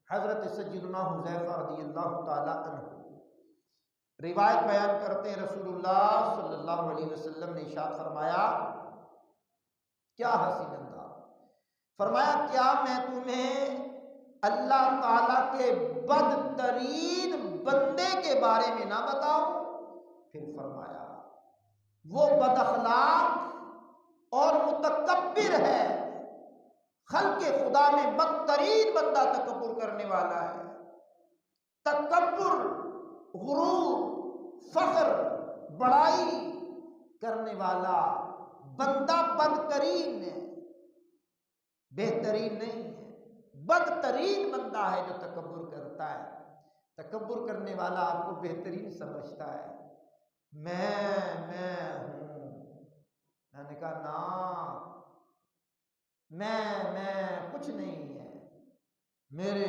حضرت سیدنا حذیفہ رضی اللہ تعالی عنہ روایت بیان کرتے ہیں، رسول اللہ صلی اللہ علیہ وسلم نے ارشاد فرمایا، کیا حسین انداز، فرمایا کیا میں تمہیں اللہ تعالیٰ کے بدترین بندے کے بارے میں نہ بتاؤں؟ پھر فرمایا وہ بد اخلاق اور متکبر ہے، خلق خدا میں بدترین بندہ تکبر کرنے والا ہے۔ تکبر، غرور، فخر، بڑائی کرنے والا بندہ بدترین ہے، بہترین نہیں ہے، بدترین بندہ ہے جو تکبر کرتا ہے۔ تکبر کرنے والا آپ کو بہترین سمجھتا ہے، میں ہوں۔ میں نے کہا نا، میں کچھ نہیں ہے، میرے